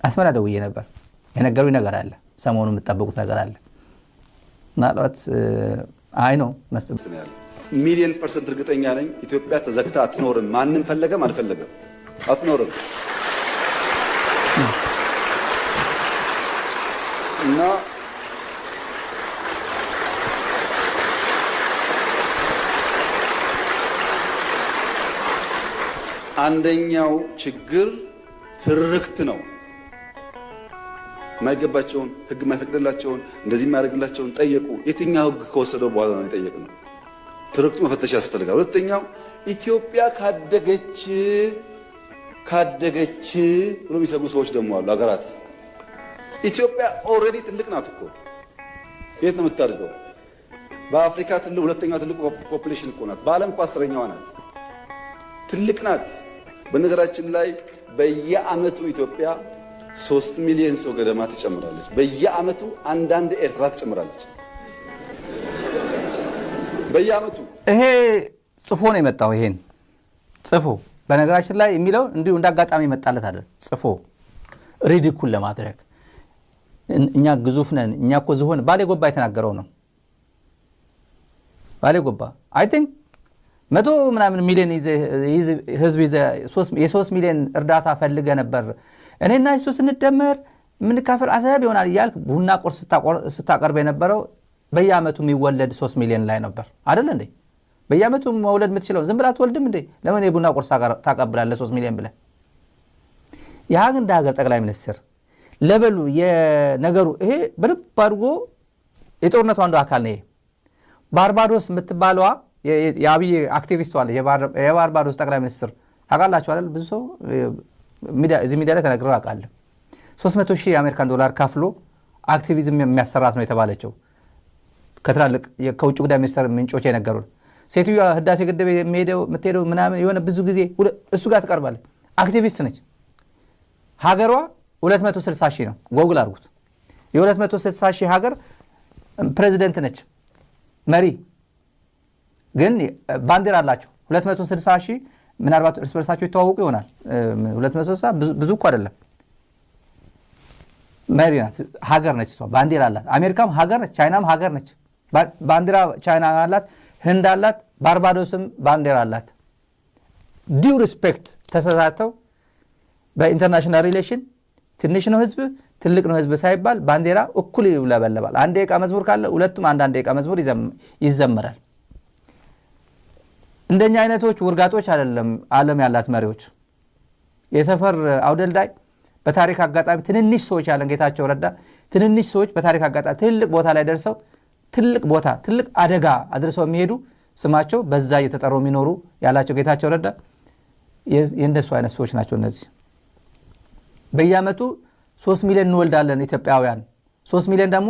አስመራ ደውዬ ነበር የነገሩኝ ነገር አለ ሰሞኑን የምትጠብቁት ነገር አለ ምናልባት አይ ነው ሚሊዮን % እርግጠኛ ነኝ ኢትዮጵያ ተዘግታ አትኖርም ማንንም ፈለገም አልፈለገም አትኖርም እና አንደኛው ችግር ትርክት ነው ማይገባቸውን ህግ ማይፈቅድላቸውን እንደዚህ ማያደርግላቸውን ጠየቁ የትኛው ህግ ከወሰደው በኋላ ነው የጠየቅነው ትርክቱ መፈተሽ ያስፈልጋል ሁለተኛው ኢትዮጵያ ካደገች ብሎ የሚሰጉ ሰዎች ደግሞ አሉ አገራት ኢትዮጵያ ኦሬዲ ትልቅ ናት እኮ የት ነው የምታድገው በአፍሪካ ሁለተኛው ትልቁ ፖፑሌሽን እኮ ናት በአለም እኮ 10ኛዋ ናት ትልቅ ናት በነገራችን ላይ በየአመቱ ኢትዮጵያ 3 ሚሊዮን ሰው ገደማ ትጨምራለች በየአመቱ አንዳንድ ኤርትራ ትጨምራለች በየአመቱ ይሄ ጽፎ ነው የመጣው ይሄን ጽፎ በነገራችን ላይ የሚለው እንዲሁ እንዳጋጣሚ መጣለት አይደል ጽፎ ሪዲኩል ለማድረግ እኛ ግዙፍ ነን እኛ እኮ ዝሆን ባሌ ጎባ የተናገረው ነው ባሌ ጎባ አይ ቲንክ 100 ምናምን ሚሊዮን ህዝብ የ3 ሚሊዮን እርዳታ ፈልገ ነበር እኔና እሱ ስንደመር ምን ካፈል አሰብ ይሆናል ይያልክ ቡና ቁርስ ስታቀርብ የነበረው በየአመቱ የሚወለድ 3 ሚሊዮን ላይ ነበር አይደል እንዴ በየአመቱ መውለድ የምትችለው ዝም ብላ ትወልድም እንዴ ለምን የቡና ቁርስ ታቀብላለህ 3 ሚሊዮን ብለ ያ ግን ዳገር ጠቅላይ ሚኒስትር ለበሉ የነገሩ ይሄ በልብ አድርጎ የጦርነቱ አንዱ አካል ነው ባርባዶስ የምትባለዋ የአብይ አክቲቪስት ዋለ የባርባዶስ ጠቅላይ ሚኒስትር ታውቃላችሁ አይደል ብዙ ሰው ሚዲያ ላይ ተነግረው ያውቃል 300,000 የአሜሪካን ዶላር ካፍሎ አክቲቪዝም የሚያሰራት ነው የተባለችው ከትላልቅ ከውጭ ጉዳይ ሚኒስትር ምንጮች የነገሩን ሴትዮዋ ህዳሴ ግድብ የምትሄደው ምናምን የሆነ ብዙ ጊዜ እሱ ጋር ትቀርባለች አክቲቪስት ነች ሀገሯ 260,000 ነው ጎግል አድርጉት የ260,000 ሀገር ፕሬዚደንት ነች መሪ ግን ባንዲራ አላቸው 260,000 ምናልባት እርስ በርሳቸው ይተዋወቁ ይሆናል 260 ብዙ እኮ አይደለም መሪ ናት ሀገር ነች እሷ ባንዲራ አላት አሜሪካም ሀገር ነች ቻይናም ሀገር ነች ባንዲራ ቻይና አላት ህንድ አላት ባርባዶስም ባንዲራ አላት ዲው ሪስፔክት ተሰጣተው በኢንተርናሽናል ሪሌሽን ትንሽ ነው ህዝብ ትልቅ ነው ህዝብ ሳይባል ባንዲራ እኩል ይውለበለባል አንድ ደቂቃ መዝሙር ካለ ሁለቱም አንድ ደቂቃ መዝሙር ይዘመራል እንደኛ አይነቶች ወርጋጦች አይደለም ዓለም ያላት መሪዎች የሰፈር አውደልዳይ በታሪክ አጋጣሚ ትንንሽ ሰዎች ያለን ጌታቸው ረዳ ትንንሽ ሰዎች በታሪክ አጋጣሚ ትልቅ ቦታ ላይ ደርሰው ትልቅ አደጋ አድርሰው የሚሄዱ ስማቸው በዛ እየተጠሩ የሚኖሩ ያላቸው ጌታቸው ረዳ የእንደሱ አይነት ሰዎች ናቸው እነዚህ በየአመቱ 3 ሚሊዮን እንወልዳለን ኢትዮጵያውያን 3 ሚሊዮን ደግሞ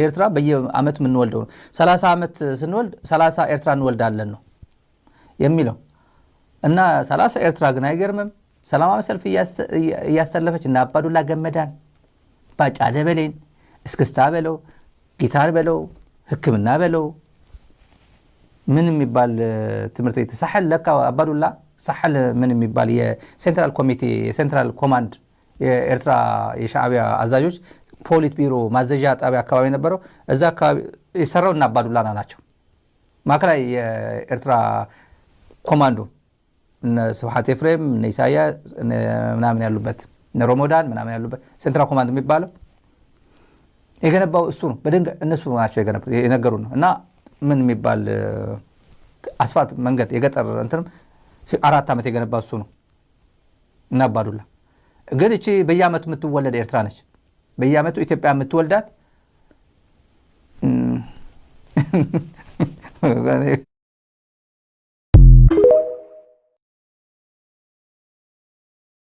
ኤርትራ በየአመቱ እንወልደው 30 አመት ስንወልድ 30 ኤርትራ እንወልዳለን ነው የሚለው እና 30 ኤርትራ ግን አይገርምም ሰላማዊ ሰልፍ እያሰለፈች እና አባዱላ ገመዳን ባጫ ደበሌን እስክስታ በለው ጊታር በለው ህክምና በለው ምን የሚባል ትምርት ቤት ሳህል ለካ አባዱላ ሳህል ምን የሚባል የሴንትራል ኮሚቴ የሴንትራል ኮማንድ የኤርትራ የሻዕቢያ አዛዦች ፖሊት ቢሮ ማዘዣ ጣቢያ አካባቢ ነበረው እዛ አካባቢ የሰራው እና አባዱላ ናቸው ማከላይ የኤርትራ ኮማንዶ እነ ስብሐት ኤፍሬም እነ ኢሳያስ ምናምን ያሉበት እነ ሮሞዳን ምናምን ያሉበት ሴንትራል ኮማንድ የሚባለው የገነባው እሱ ነው በድንጋይ እነሱ ናቸው የነገሩን እና ምን የሚባል አስፋልት መንገድ የገጠር እንትንም 4 አመት የገነባው እሱ ነው እና አባዱላ ግን እቺ በየአመቱ የምትወለድ ኤርትራ ነች በየአመቱ ኢትዮጵያ የምትወልዳት